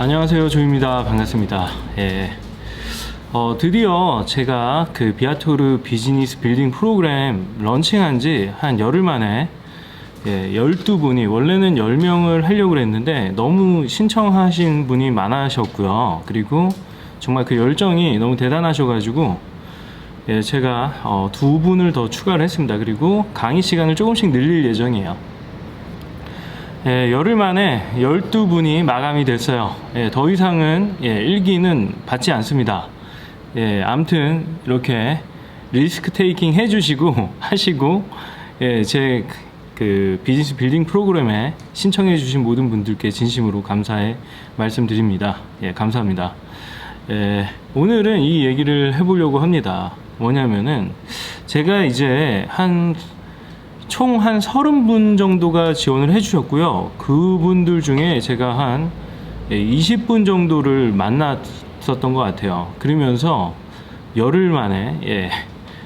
안녕하세요, 조입니다. 반갑습니다. 드디어 제가 그 비아토르 비즈니스 빌딩 프로그램 런칭한 지 한 열흘 만에 12분이, 원래는 10명을 하려고 했는데 너무 신청하신 분이 많으셨고요. 그리고 정말 그 열정이 너무 대단하셔가지고 제가 2분을 더 추가를 했습니다. 그리고 강의 시간을 조금씩 늘릴 예정이에요. 열흘 만에 12분이 마감이 됐어요. 더 이상은 1기는 받지 않습니다. 아무튼 이렇게 리스크 테이킹 해주시고 하시고 제 그 비즈니스 빌딩 프로그램에 신청해 주신 모든 분들께 진심으로 감사의 말씀드립니다. 감사합니다. 오늘은 이 얘기를 해보려고 합니다. 뭐냐면은 제가 이제 총 한 30분 정도가 지원을 해주셨고요. 그분들 중에 제가 한 20분 정도를 만났었던 것 같아요. 그러면서 열흘 만에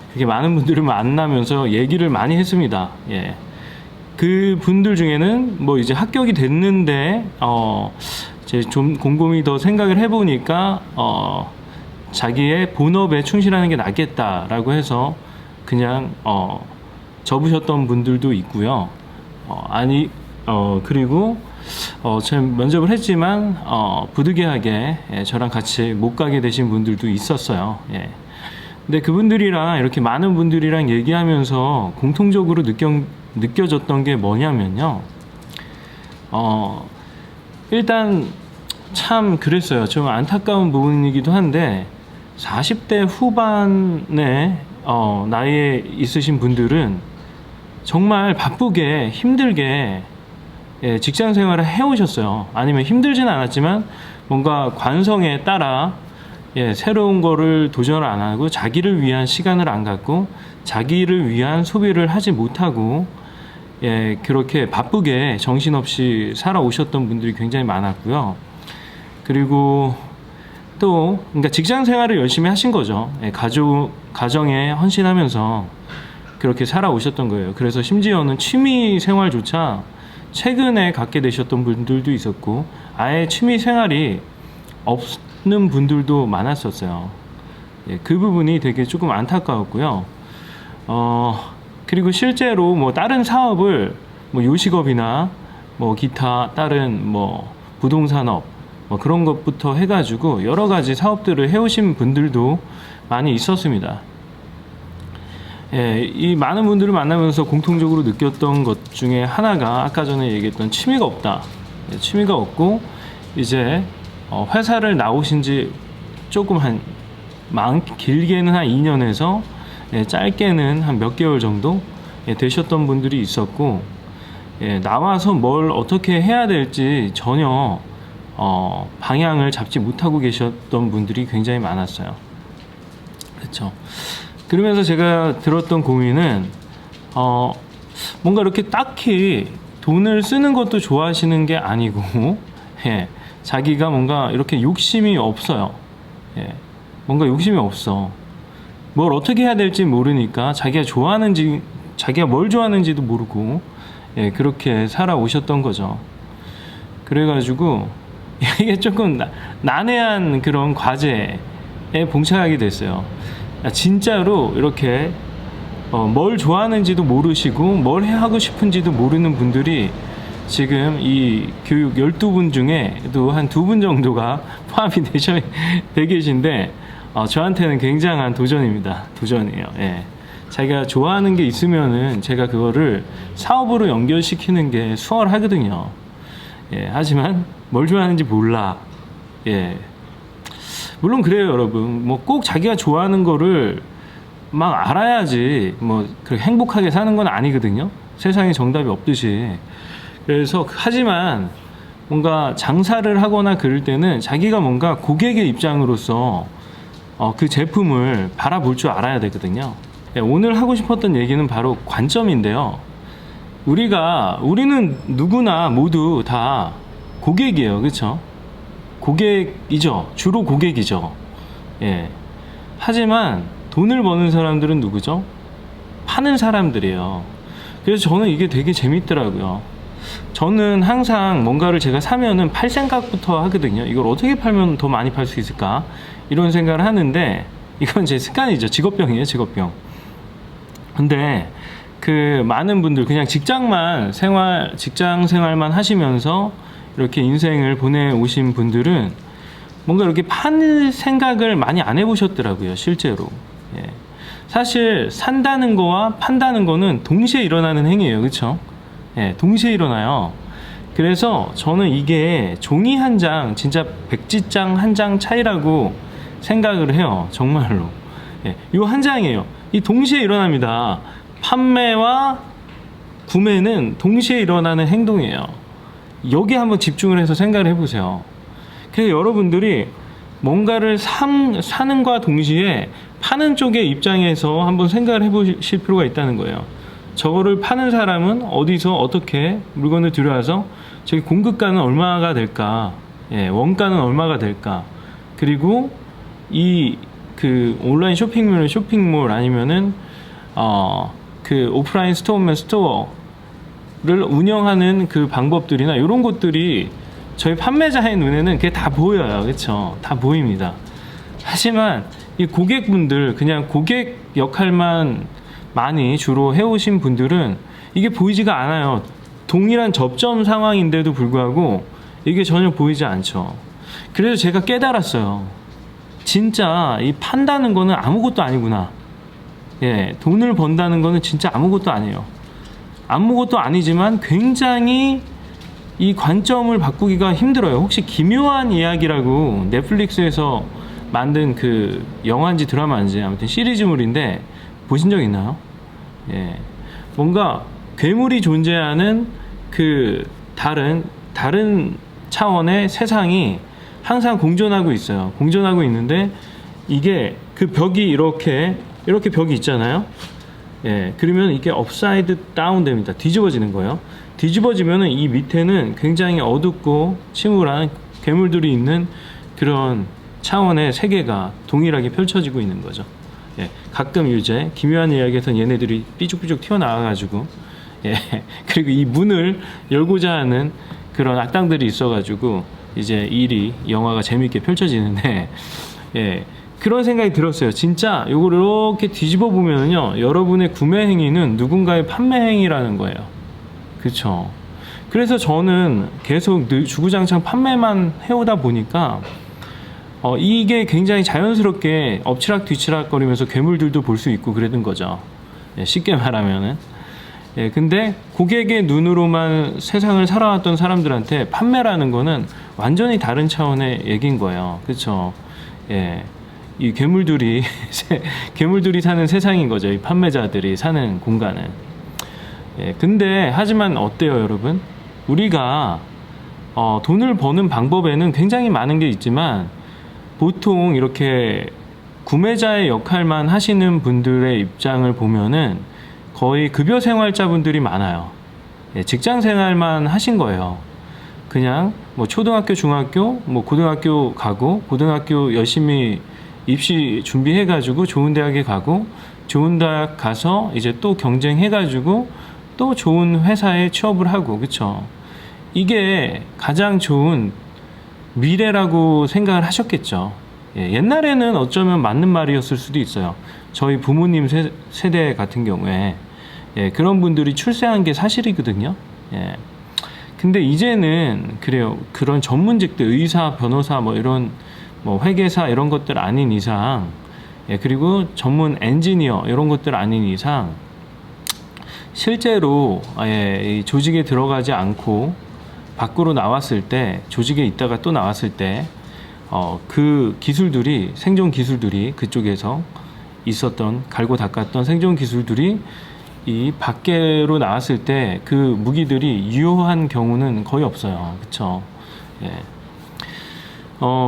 그렇게 많은 분들을 만나면서 얘기를 많이 했습니다. 그 분들 중에는 뭐 이제 합격이 됐는데 이제 좀 곰곰이 더 생각을 해보니까 자기의 본업에 충실하는 게 낫겠다라고 해서 그냥 접으셨던 분들도 있고요. 그리고 제가 면접을 했지만 부득이하게 저랑 같이 못 가게 되신 분들도 있었어요. 근데 그분들이랑 이렇게 많은 분들이랑 얘기하면서 공통적으로 느껴졌던 게 뭐냐면요. 일단 참 그랬어요. 좀 안타까운 부분이기도 한데 40대 후반에 나이에 있으신 분들은 정말 바쁘게 힘들게 직장 생활을 해오셨어요. 아니면 힘들지는 않았지만 뭔가 관성에 따라 새로운 거를 도전을 안 하고 자기를 위한 시간을 안 갖고 자기를 위한 소비를 하지 못하고 그렇게 바쁘게 정신없이 살아오셨던 분들이 굉장히 많았고요. 그리고 또 그러니까 직장 생활을 열심히 하신 거죠. 가정에 헌신하면서 그렇게 살아오셨던 거예요. 그래서 심지어는 취미 생활조차 최근에 갖게 되셨던 분들도 있었고 아예 취미 생활이 없는 분들도 많았었어요. 그 부분이 되게 조금 안타까웠고요. 그리고 실제로 뭐 다른 사업을 뭐 요식업이나 뭐 기타 다른 뭐 부동산업 뭐 그런 것부터 해가지고 여러 가지 사업들을 해오신 분들도 많이 있었습니다. 이 많은 분들을 만나면서 공통적으로 느꼈던 것 중에 하나가 아까 전에 얘기했던 취미가 없다. 취미가 없고 이제 회사를 나오신 지 조금 길게는 한 2년에서 짧게는 한 몇 개월 정도 되셨던 분들이 있었고 나와서 뭘 어떻게 해야 될지 전혀 방향을 잡지 못하고 계셨던 분들이 굉장히 많았어요. 그렇죠. 그러면서 제가 들었던 고민은 뭔가 이렇게 딱히 돈을 쓰는 것도 좋아하시는 게 아니고 자기가 뭔가 이렇게 욕심이 없어요. 뭔가 욕심이 없어. 뭘 어떻게 해야 될지 모르니까 자기가 뭘 좋아하는지도 모르고 그렇게 살아오셨던 거죠. 그래가지고 이게 조금 난해한 그런 과제에 봉착하게 됐어요. 진짜로 이렇게 뭘 좋아하는지도 모르시고 뭘 하고 싶은지도 모르는 분들이 지금 이 교육 12분 중에도 한 2분 정도가 포함이 되 계신데 저한테는 굉장한 도전입니다. 도전이에요. 자기가 좋아하는 게 있으면은 제가 그거를 사업으로 연결시키는 게 수월하거든요. 하지만 뭘 좋아하는지 몰라. 물론 그래요, 여러분. 뭐 꼭 자기가 좋아하는 거를 막 알아야지 뭐 그렇게 행복하게 사는 건 아니거든요. 세상에 정답이 없듯이. 그래서 하지만 뭔가 장사를 하거나 그럴 때는 자기가 뭔가 고객의 입장으로서 그 제품을 바라볼 줄 알아야 되거든요. 오늘 하고 싶었던 얘기는 바로 관점인데요. 우리는 누구나 모두 다 고객이에요. 그렇죠? 고객이죠. 주로 고객이죠. 하지만 돈을 버는 사람들은 누구죠? 파는 사람들이에요. 그래서 저는 이게 되게 재밌더라고요. 저는 항상 뭔가를 제가 사면은 팔 생각부터 하거든요. 이걸 어떻게 팔면 더 많이 팔 수 있을까? 이런 생각을 하는데, 이건 제 습관이죠. 직업병이에요, 직업병. 근데 그 많은 분들 그냥 직장 생활만 하시면서 이렇게 인생을 보내오신 분들은 뭔가 이렇게 팔 생각을 많이 안 해보셨더라고요, 실제로. 예. 사실 산다는 거와 판다는 거는 동시에 일어나는 행위예요, 그렇죠? 예, 동시에 일어나요. 그래서 저는 이게 종이 한 장, 진짜 백지장 한 장 차이라고 생각을 해요, 정말로. 예, 이 한 장이에요. 이 동시에 일어납니다. 판매와 구매는 동시에 일어나는 행동이에요. 여기 한번 집중을 해서 생각을 해보세요. 그래서 여러분들이 뭔가를 사는과 동시에 파는 쪽의 입장에서 한번 생각을 해보실 필요가 있다는 거예요. 저거를 파는 사람은 어디서 어떻게 물건을 들여와서 저기 공급가는 얼마가 될까, 예, 원가는 얼마가 될까, 그리고 이 그 온라인 쇼핑몰은 쇼핑몰 아니면은 그 오프라인 스토어면 스토어를 운영하는 그 방법들이나 이런 것들이 저희 판매자의 눈에는 그게 다 보여요, 그렇죠? 다 보입니다. 하지만 이 고객분들, 그냥 고객 역할만 많이 주로 해오신 분들은 이게 보이지가 않아요. 동일한 접점 상황인데도 불구하고 이게 전혀 보이지 않죠. 그래서 제가 깨달았어요. 진짜 이 판다는 거는 아무것도 아니구나. 예, 돈을 번다는 거는 진짜 아무것도 아니에요. 아무것도 아니지만 굉장히 이 관점을 바꾸기가 힘들어요. 혹시 기묘한 이야기라고 넷플릭스에서 만든 그 영화인지 드라마인지 아무튼 시리즈물인데 보신 적 있나요? 예, 뭔가 괴물이 존재하는 그 다른 차원의 세상이 항상 공존하고 있어요. 공존하고 있는데 이게 그 벽이 이렇게 벽이 있잖아요. 예, 그러면 이게 업사이드 다운 됩니다. 뒤집어지는 거예요. 뒤집어지면은 이 밑에는 굉장히 어둡고 침울한 괴물들이 있는 그런 차원의 세계가 동일하게 펼쳐지고 있는 거죠. 예, 가끔 이제 기묘한 이야기에서 얘네들이 삐죽삐죽 튀어나와가지고, 예, 그리고 이 문을 열고자 하는 그런 악당들이 있어가지고 이제 영화가 재밌게 펼쳐지는데, 예, 그런 생각이 들었어요. 진짜 요걸 이렇게 뒤집어 보면요, 여러분의 구매 행위는 누군가의 판매 행위라는 거예요. 그렇죠? 그래서 저는 계속 주구장창 판매만 해오다 보니까 이게 굉장히 자연스럽게 엎치락 뒤치락 거리면서 괴물들도 볼 수 있고 그랬던 거죠. 예, 쉽게 말하면은. 예, 근데 고객의 눈으로만 세상을 살아왔던 사람들한테 판매라는 거는 완전히 다른 차원의 얘기인 거예요. 그렇죠? 예, 이 괴물들이 사는 세상인 거죠. 이 판매자들이 사는 공간은. 예, 근데 하지만 어때요, 여러분? 우리가 돈을 버는 방법에는 굉장히 많은 게 있지만 보통 이렇게 구매자의 역할만 하시는 분들의 입장을 보면은 거의 급여 생활자분들이 많아요. 예, 직장 생활만 하신 거예요. 그냥 뭐 초등학교, 중학교, 뭐 고등학교 가고, 고등학교 열심히 입시 준비해가지고 좋은 대학에 가고, 좋은 대학 가서 이제 또 경쟁해가지고 또 좋은 회사에 취업을 하고, 그쵸? 이게 가장 좋은 미래라고 생각을 하셨겠죠. 예, 옛날에는 어쩌면 맞는 말이었을 수도 있어요. 저희 부모님 세대 같은 경우에, 예, 그런 분들이 출세한 게 사실이거든요. 예. 근데 이제는 그래요. 그런 전문직들, 의사, 변호사, 뭐 이런 뭐 회계사 이런 것들 아닌 이상, 예, 그리고 전문 엔지니어 이런 것들 아닌 이상 실제로, 예, 이 조직에 들어가지 않고 밖으로 나왔을 때, 조직에 있다가 또 나왔을 때 그 기술들이, 생존 기술들이, 그쪽에서 있었던, 갈고 닦았던 생존 기술들이 이 밖으로 나왔을 때 그 무기들이 유효한 경우는 거의 없어요. 그쵸? 예.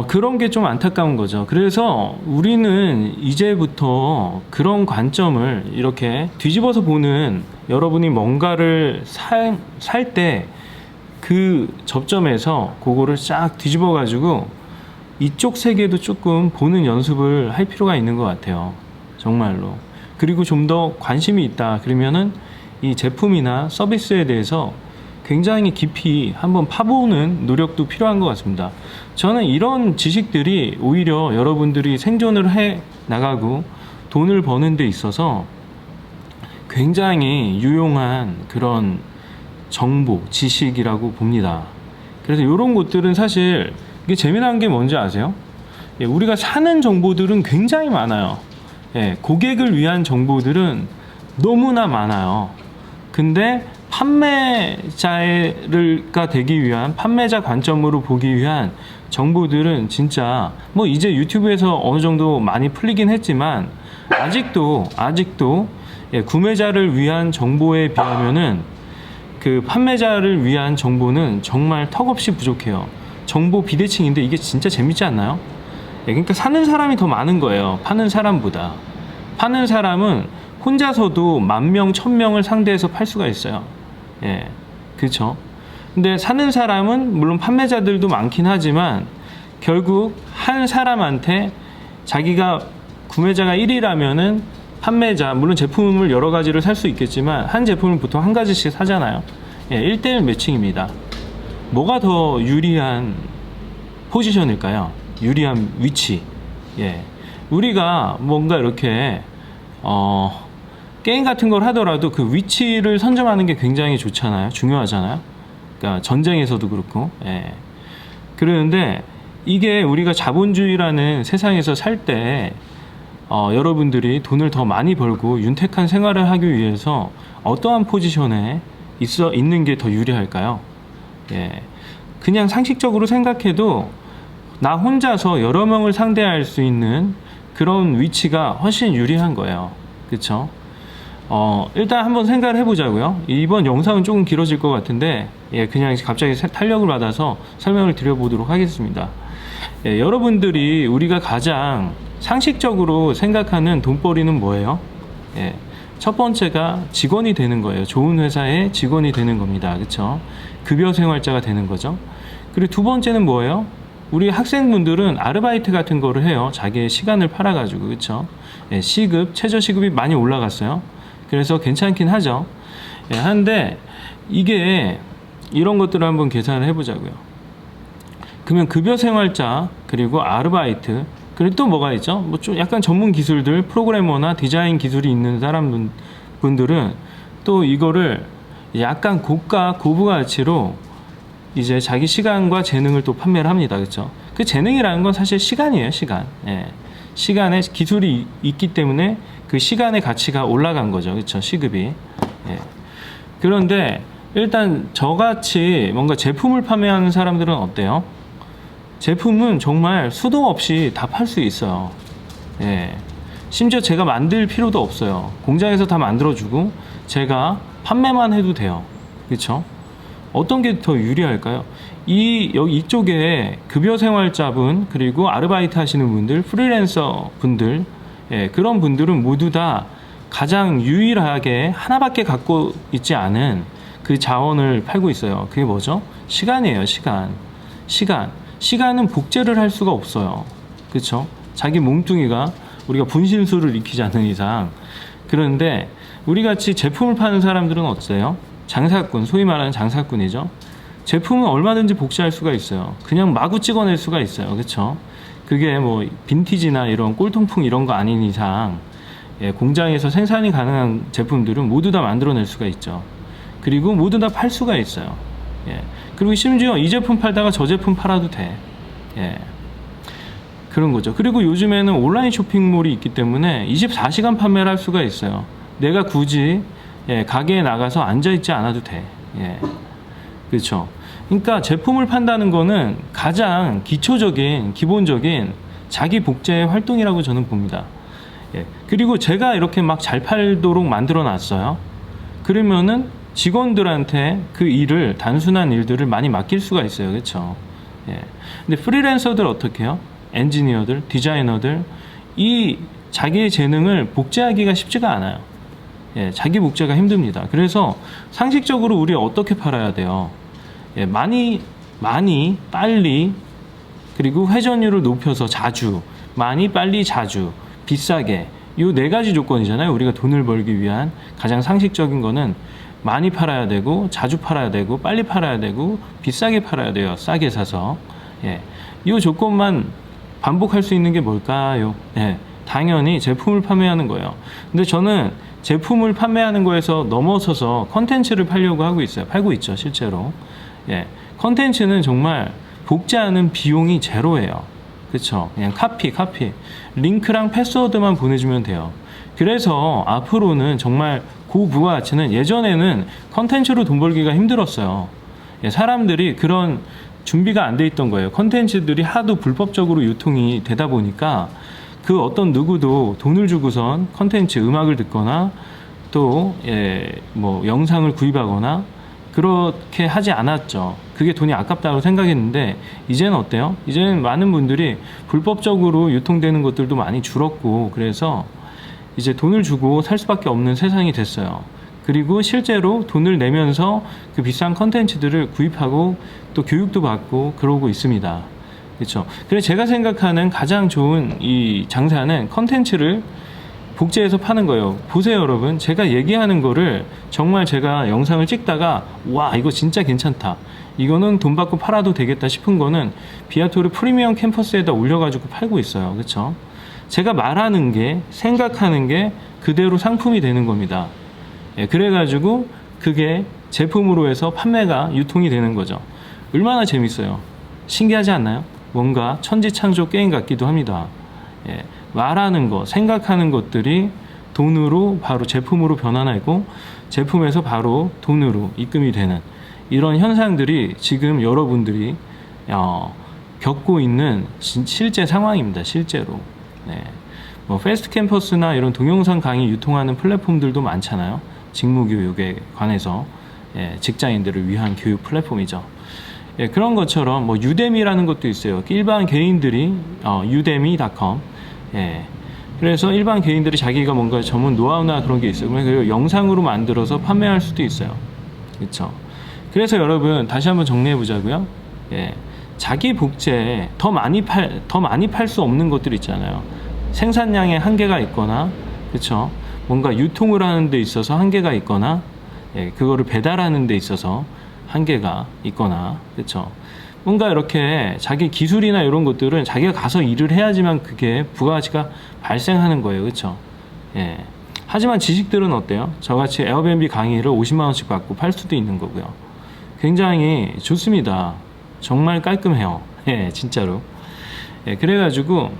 그런 게 좀 안타까운 거죠. 그래서 우리는 이제부터 그런 관점을 이렇게 뒤집어서 보는, 여러분이 뭔가를 살 때 그 접점에서 그거를 싹 뒤집어 가지고 이쪽 세계도 조금 보는 연습을 할 필요가 있는 것 같아요. 정말로. 그리고 좀 더 관심이 있다 그러면은 이 제품이나 서비스에 대해서 굉장히 깊이 한번 파보는 노력도 필요한 것 같습니다. 저는 이런 지식들이 오히려 여러분들이 생존을 해 나가고 돈을 버는 데 있어서 굉장히 유용한 그런 정보, 지식이라고 봅니다. 그래서 이런 것들은 사실 이게 재미난 게 뭔지 아세요? 예, 우리가 사는 정보들은 굉장히 많아요. 예, 고객을 위한 정보들은 너무나 많아요. 근데 판매자가 되기 위한, 판매자 관점으로 보기 위한 정보들은 진짜 뭐 이제 유튜브에서 어느 정도 많이 풀리긴 했지만 아직도 예, 구매자를 위한 정보에 비하면은 그 판매자를 위한 정보는 정말 턱없이 부족해요. 정보 비대칭인데 이게 진짜 재밌지 않나요? 예, 그러니까 사는 사람이 더 많은 거예요. 파는 사람보다. 파는 사람은 혼자서도 10,000명, 1,000명을 상대해서 팔 수가 있어요. 예, 그렇죠. 근데 사는 사람은 물론 판매자들도 많긴 하지만 결국 한 사람한테 자기가 구매자가 1이라면은 판매자, 물론 제품을 여러 가지를 살 수 있겠지만 한 제품을 보통 한 가지씩 사잖아요. 예, 1대1 매칭입니다. 뭐가 더 유리한 포지션일까요? 유리한 위치. 예, 우리가 뭔가 이렇게 게임 같은 걸 하더라도 그 위치를 선점하는 게 굉장히 좋잖아요. 중요하잖아요. 그러니까 전쟁에서도 그렇고. 예. 그러는데 이게 우리가 자본주의라는 세상에서 살 때 여러분들이 돈을 더 많이 벌고 윤택한 생활을 하기 위해서 어떠한 포지션에 있는 게 더 유리할까요? 예. 그냥 상식적으로 생각해도 나 혼자서 여러 명을 상대할 수 있는 그런 위치가 훨씬 유리한 거예요. 그쵸? 일단 한번 생각을 해보자고요. 이번 영상은 조금 길어질 것 같은데, 예, 그냥 갑자기 탄력을 받아서 설명을 드려보도록 하겠습니다. 예, 여러분들이 우리가 가장 상식적으로 생각하는 돈벌이는 뭐예요? 예, 첫 번째가 직원이 되는 거예요. 좋은 회사의 직원이 되는 겁니다. 그쵸? 급여 생활자가 되는 거죠. 그리고 두 번째는 뭐예요? 우리 학생분들은 아르바이트 같은 거를 해요. 자기의 시간을 팔아가지고. 그쵸? 예, 시급, 최저시급이 많이 올라갔어요. 그래서 괜찮긴 하죠. 예, 한데 이게 이런 것들을 한번 계산을 해보자고요. 그러면 급여 생활자 그리고 아르바이트 그리고 또 뭐가 있죠? 뭐 좀 약간 전문 기술들, 프로그래머나 디자인 기술이 있는 분들은 또 이거를 약간 고부가치로 이제 자기 시간과 재능을 또 판매를 합니다. 그렇죠? 그 재능이라는 건 사실 시간이에요. 시간. 예. 시간에 기술이 있기 때문에 그 시간의 가치가 올라간 거죠. 그렇죠? 시급이. 예. 그런데 일단 저같이 뭔가 제품을 판매하는 사람들은 어때요? 제품은 정말 수도 없이 다 팔 수 있어요. 예. 심지어 제가 만들 필요도 없어요. 공장에서 다 만들어주고 제가 판매만 해도 돼요. 그렇죠? 어떤 게 더 유리할까요? 이쪽에 급여 생활자분 그리고 아르바이트 하시는 분들, 프리랜서 분들, 예, 그런 분들은 모두 다 가장 유일하게 하나밖에 갖고 있지 않은 그 자원을 팔고 있어요. 그게 뭐죠? 시간이에요. 시간은 복제를 할 수가 없어요. 그렇죠? 자기 몸뚱이가 우리가 분신술을 익히지 않는 이상. 그런데 우리 같이 제품을 파는 사람들은 어때요? 장사꾼, 소위 말하는 장사꾼이죠. 제품은 얼마든지 복제할 수가 있어요. 그냥 마구 찍어낼 수가 있어요. 그렇죠? 그게 뭐 빈티지나 이런 꼴통풍 이런 거 아닌 이상, 예, 공장에서 생산이 가능한 제품들은 모두 다 만들어낼 수가 있죠. 그리고 모두 다 팔 수가 있어요. 예. 그리고 심지어 이 제품 팔다가 저 제품 팔아도 돼. 예. 그런 거죠. 그리고 요즘에는 온라인 쇼핑몰이 있기 때문에 24시간 판매를 할 수가 있어요. 내가 굳이, 예, 가게에 나가서 앉아있지 않아도 돼. 예. 그렇죠. 그러니까 제품을 판다는 거는 가장 기본적인 자기 복제 활동이라고 저는 봅니다. 예. 그리고 제가 이렇게 막 잘 팔도록 만들어 놨어요. 그러면은 직원들한테 그 일을, 단순한 일들을 많이 맡길 수가 있어요. 그렇죠. 예. 근데 프리랜서들 어떻게 해요? 엔지니어들, 디자이너들, 이 자기의 재능을 복제하기가 쉽지가 않아요. 예, 자기 복제가 힘듭니다. 그래서 상식적으로 우리 어떻게 팔아야 돼요? 예, 많이, 빨리, 그리고 회전율을 높여서 자주, 많이, 빨리, 자주, 비싸게. 이 네 가지 조건이잖아요. 우리가 돈을 벌기 위한 가장 상식적인 거는 많이 팔아야 되고 자주 팔아야 되고 빨리 팔아야 되고 비싸게 팔아야 돼요. 싸게 사서. 예. 이 조건만 반복할 수 있는 게 뭘까요? 예. 당연히 제품을 판매하는 거예요. 근데 저는 제품을 판매하는 거에서 넘어서서 컨텐츠를 팔려고 하고 있어요. 팔고 있죠, 실제로. 예. 컨텐츠는 정말 복제하는 비용이 제로예요. 그쵸? 그냥 카피. 링크랑 패스워드만 보내주면 돼요. 그래서 앞으로는 정말 고부가가치는, 예전에는 컨텐츠로 돈 벌기가 힘들었어요. 예, 사람들이 그런 준비가 안 돼 있던 거예요. 컨텐츠들이 하도 불법적으로 유통이 되다 보니까 그 어떤 누구도 돈을 주고선 컨텐츠, 음악을 듣거나 또 뭐 영상을 구입하거나 그렇게 하지 않았죠. 그게 돈이 아깝다고 생각했는데 이제는 어때요? 이제는 많은 분들이 불법적으로 유통되는 것들도 많이 줄었고, 그래서 이제 돈을 주고 살 수밖에 없는 세상이 됐어요. 그리고 실제로 돈을 내면서 그 비싼 컨텐츠들을 구입하고 또 교육도 받고 그러고 있습니다. 그렇죠? 그래서 제가 생각하는 가장 좋은 이 장사는 컨텐츠를 복제해서 파는 거예요. 보세요, 여러분. 제가 얘기하는 거를 정말 제가 영상을 찍다가 와, 이거 진짜 괜찮다, 이거는 돈 받고 팔아도 되겠다 싶은 거는 비아토르 프리미엄 캠퍼스에다 올려가지고 팔고 있어요. 그렇죠? 제가 말하는 게, 생각하는 게 그대로 상품이 되는 겁니다. 예, 그래가지고 그게 제품으로 해서 판매가, 유통이 되는 거죠. 얼마나 재밌어요. 신기하지 않나요? 뭔가 천지창조 게임 같기도 합니다. 예, 말하는 거, 생각하는 것들이 돈으로 바로 제품으로 변환하고 제품에서 바로 돈으로 입금이 되는 이런 현상들이 지금 여러분들이 겪고 있는 실제 상황입니다. 실제로. 네. 뭐 패스트 캠퍼스나 이런 동영상 강의 유통하는 플랫폼들도 많잖아요. 직무교육에 관해서 직장인들을 위한 교육 플랫폼이죠. 예, 그런 것처럼 뭐 유데미라는 것도 있어요. 일반 개인들이 udemy.com. 예. 그래서 일반 개인들이 자기가 뭔가 전문 노하우나 그런 게 있어요. 그래서 영상으로 만들어서 판매할 수도 있어요. 그렇죠? 그래서 여러분 다시 한번 정리해 보자고요. 예. 자기 복제에 더 많이 팔 수 없는 것들 있잖아요. 생산량에 한계가 있거나, 그렇죠? 뭔가 유통을 하는 데 있어서 한계가 있거나, 예, 그거를 배달하는 데 있어서 한계가 있거나, 그렇죠? 뭔가 이렇게 자기 기술이나 이런 것들은 자기가 가서 일을 해야지만 그게 부가가치가 발생하는 거예요. 그렇죠? 예. 하지만 지식들은 어때요? 저같이 에어비앤비 강의를 50만 원씩 받고 팔 수도 있는 거고요. 굉장히 좋습니다. 정말 깔끔해요. 예, 진짜로. 예, 그래가지고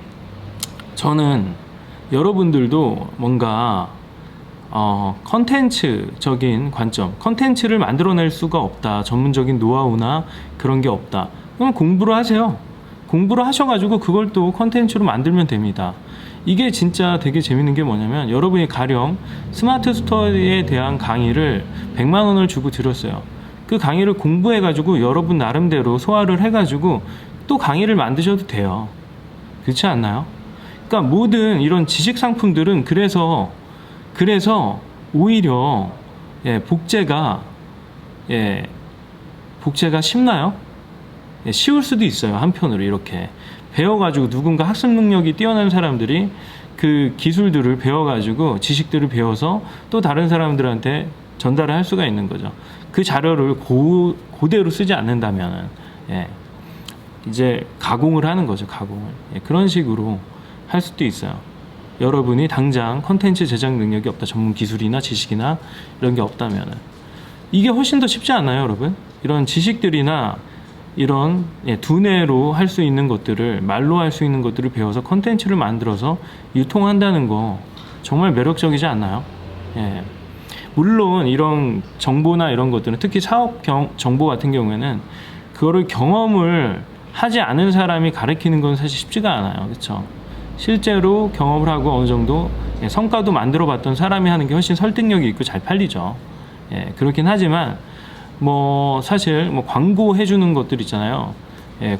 저는 여러분들도 뭔가 컨텐츠적인 관점, 컨텐츠를 만들어낼 수가 없다, 전문적인 노하우나 그런 게 없다, 그럼 공부를 하세요. 공부를 하셔가지고 그걸 또 컨텐츠로 만들면 됩니다. 이게 진짜 되게 재밌는 게 뭐냐면, 여러분이 가령 스마트 스토어에 대한 강의를 100만 원을 주고 들었어요. 그 강의를 공부해가지고 여러분 나름대로 소화를 해가지고 또 강의를 만드셔도 돼요. 그렇지 않나요? 그러니까 모든 이런 지식 상품들은 그래서 오히려 복제가 쉽나요? 쉬울 수도 있어요. 한편으로 이렇게 배워가지고 누군가 학습 능력이 뛰어난 사람들이 그 기술들을 배워가지고 지식들을 배워서 또 다른 사람들한테 전달을 할 수가 있는 거죠. 그 자료를 그대로 쓰지 않는다면 이제 가공을 하는 거죠. 가공을. 그런 식으로 할 수도 있어요. 여러분이 당장 컨텐츠 제작 능력이 없다, 전문 기술이나 지식이나 이런 게 없다면 이게 훨씬 더 쉽지 않나요, 여러분? 이런 지식들이나 이런 두뇌로 할 수 있는 것들을, 말로 할 수 있는 것들을 배워서 컨텐츠를 만들어서 유통한다는 거 정말 매력적이지 않나요? 예. 물론 이런 정보나 이런 것들은, 특히 사업 정보 같은 경우에는 그거를 경험을 하지 않은 사람이 가르치는 건 사실 쉽지가 않아요. 그렇죠? 실제로 경험을 하고 어느 정도 성과도 만들어 봤던 사람이 하는 게 훨씬 설득력이 있고 잘 팔리죠. 예, 그렇긴 하지만 뭐 사실 뭐 광고 해주는 것들 있잖아요.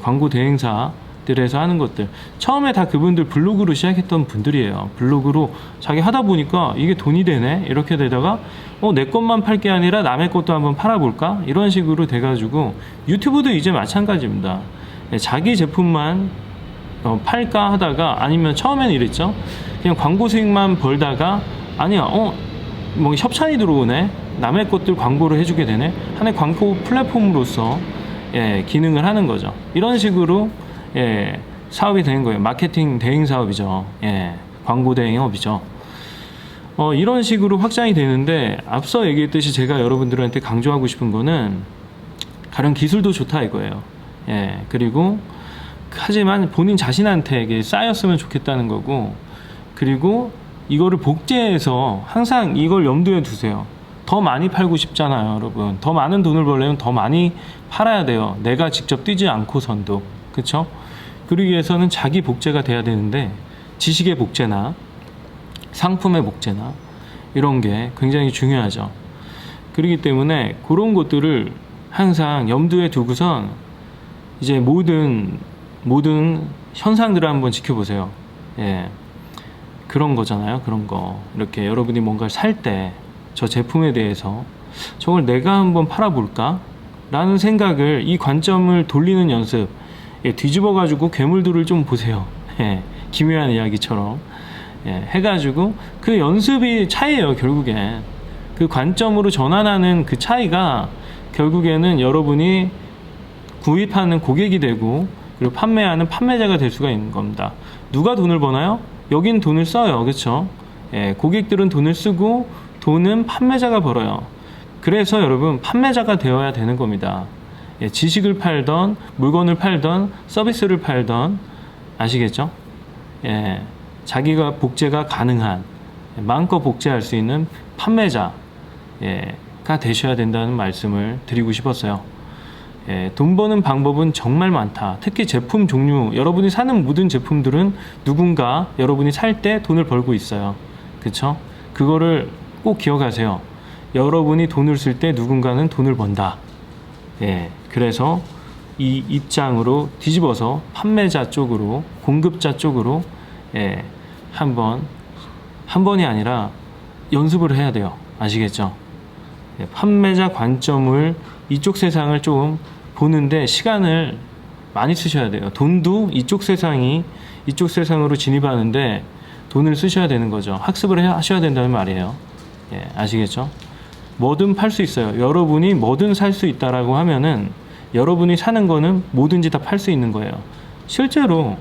광고 대행사들에서 하는 것들, 처음에 다 그분들 블로그로 시작했던 분들이에요. 블로그로 자기 하다 보니까 이게 돈이 되네, 이렇게 되다가 내 것만 팔 게 아니라 남의 것도 한번 팔아볼까, 이런 식으로 돼가지고, 유튜브도 이제 마찬가지입니다. 자기 제품만 팔까 하다가, 아니면 처음에는 이랬죠. 그냥 광고 수익만 벌다가, 아니야 뭐 협찬이 들어오네, 남의 것들 광고를 해주게 되네. 하나의 광고 플랫폼으로서 기능을 하는 거죠. 이런 식으로 사업이 되는 거예요. 마케팅 대행 사업이죠. 광고 대행업이죠. 이런 식으로 확장이 되는데, 앞서 얘기했듯이 제가 여러분들한테 강조하고 싶은 거는 가령 기술도 좋다 이거예요. 그리고 하지만 본인 자신한테 이게 쌓였으면 좋겠다는 거고, 그리고 이거를 복제해서 항상 이걸 염두에 두세요. 더 많이 팔고 싶잖아요, 여러분. 더 많은 돈을 벌려면 더 많이 팔아야 돼요. 내가 직접 뛰지 않고선도. 그쵸? 그러기 위해서는 자기 복제가 돼야 되는데, 지식의 복제나 상품의 복제나 이런 게 굉장히 중요하죠. 그렇기 때문에 그런 것들을 항상 염두에 두고선 이제 모든 현상들을 한번 지켜보세요. 그런 거잖아요. 그런 거. 이렇게 여러분이 뭔가를 살 때 저 제품에 대해서 저걸 내가 한번 팔아볼까? 라는 생각을, 이 관점을 돌리는 연습, 뒤집어 가지고 괴물들을 좀 보세요. 기묘한 이야기처럼 해가지고 그 연습이 차이예요. 결국엔 그 관점으로 전환하는 그 차이가 결국에는 여러분이 구입하는 고객이 되고, 그리고 판매하는 판매자가 될 수가 있는 겁니다. 누가 돈을 버나요? 여긴 돈을 써요. 그렇죠? 고객들은 돈을 쓰고 돈은 판매자가 벌어요. 그래서 여러분, 판매자가 되어야 되는 겁니다. 지식을 팔던, 물건을 팔던, 서비스를 팔던, 아시겠죠? 자기가 복제가 가능한, 마음껏 복제할 수 있는 판매자가 되셔야 된다는 말씀을 드리고 싶었어요. 돈 버는 방법은 정말 많다. 특히 제품 종류, 여러분이 사는 모든 제품들은 누군가 여러분이 살 때 돈을 벌고 있어요. 그쵸? 그거를 꼭 기억하세요. 여러분이 돈을 쓸 때 누군가는 돈을 번다. 그래서 이 입장으로 뒤집어서 판매자 쪽으로, 공급자 쪽으로 한 번이 아니라 연습을 해야 돼요. 아시겠죠? 판매자 관점을, 이쪽 세상을 좀 보는데 시간을 많이 쓰셔야 돼요. 돈도 이쪽 세상으로 진입하는데 돈을 쓰셔야 되는 거죠. 학습을 하셔야 된다는 말이에요. 아시겠죠? 뭐든 팔 수 있어요. 여러분이 뭐든 살 수 있다라고 하면은 여러분이 사는 거는 뭐든지 다 팔 수 있는 거예요. 실제로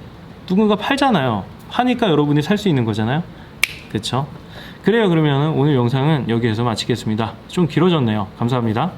누군가 팔잖아요. 하니까 여러분이 살 수 있는 거잖아요. 그쵸? 그래요. 그러면 오늘 영상은 여기에서 마치겠습니다. 좀 길어졌네요. 감사합니다.